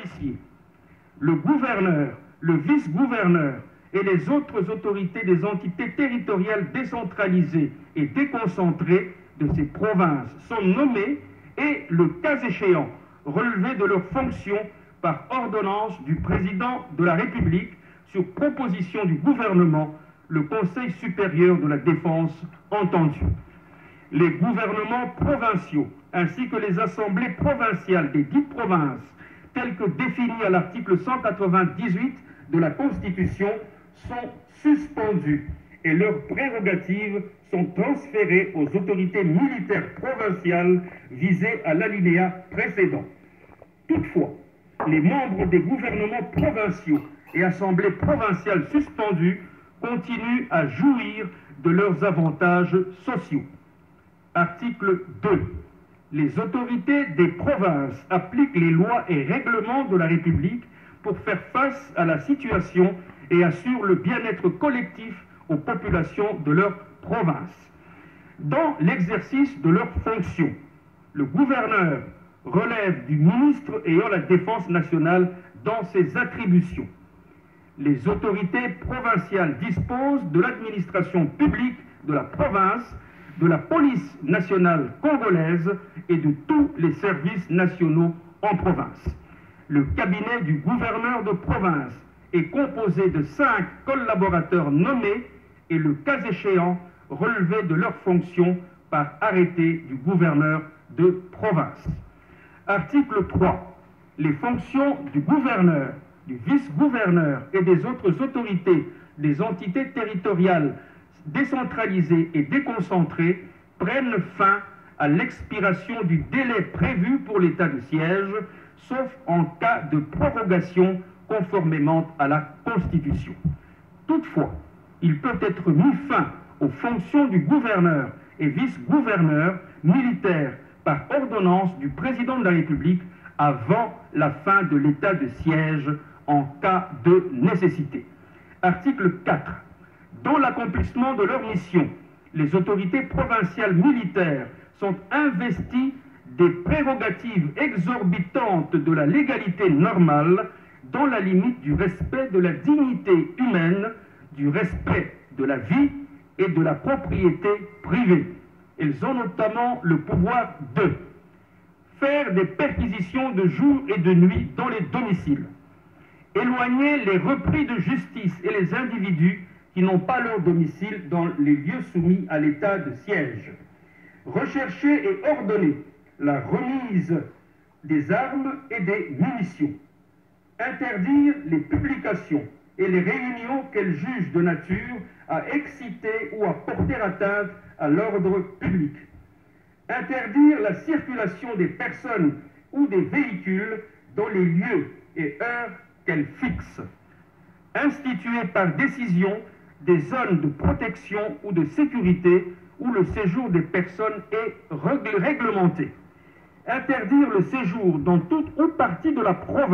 policiers, le gouverneur, le vice-gouverneur et les autres autorités des entités territoriales décentralisées et déconcentrées de ces provinces sont nommés et, le cas échéant, relevés de leurs fonctions par ordonnance du président de la République sur proposition du gouvernement, le Conseil supérieur de la défense entendu. Les gouvernements provinciaux ainsi que les assemblées provinciales des dites provinces, telles que définies à l'article 198 de la Constitution, sont suspendues et leurs prérogatives sont transférées aux autorités militaires provinciales visées à l'alinéa précédent. Toutefois, les membres des gouvernements provinciaux et assemblées provinciales suspendues continuent à jouir de leurs avantages sociaux. Article 2. Les autorités des provinces appliquent les lois et règlements de la République pour faire face à la situation et assurent le bien-être collectif aux populations de leur province. Dans l'exercice de leurs fonctions, le gouverneur relève du ministre ayant la défense nationale dans ses attributions. Les autorités provinciales disposent de l'administration publique de la province, de la police nationale congolaise et de tous les services nationaux en province. Le cabinet du gouverneur de province est composé de 5 collaborateurs nommés et, le cas échéant, relevés de leurs fonctions par arrêté du gouverneur de province. Article 3. Les fonctions du gouverneur, du vice-gouverneur et des autres autorités des entités territoriales décentralisées et déconcentrées prennent fin à l'expiration du délai prévu pour l'état de siège, sauf en cas de prorogation conformément à la Constitution. Toutefois, il peut être mis fin aux fonctions du gouverneur et vice-gouverneur militaire par ordonnance du président de la République avant la fin de l'état de siège en cas de nécessité. Article 4. Dans l'accomplissement de leur mission, les autorités provinciales militaires sont investies des prérogatives exorbitantes de la légalité normale dans la limite du respect de la dignité humaine, du respect de la vie et de la propriété privée. Elles ont notamment le pouvoir de faire des perquisitions de jour et de nuit dans les domiciles, éloigner les repris de justice et les individus qui n'ont pas leur domicile dans les lieux soumis à l'état de siège, rechercher et ordonner la remise des armes et des munitions, interdire les publications et les réunions qu'elles jugent de nature à exciter ou à porter atteinte à l'ordre public, interdire la circulation des personnes ou des véhicules dans les lieux et heures qu'elles fixent, instituer par décision des zones de protection ou de sécurité où le séjour des personnes est réglementé, interdire le séjour dans toute ou partie de la province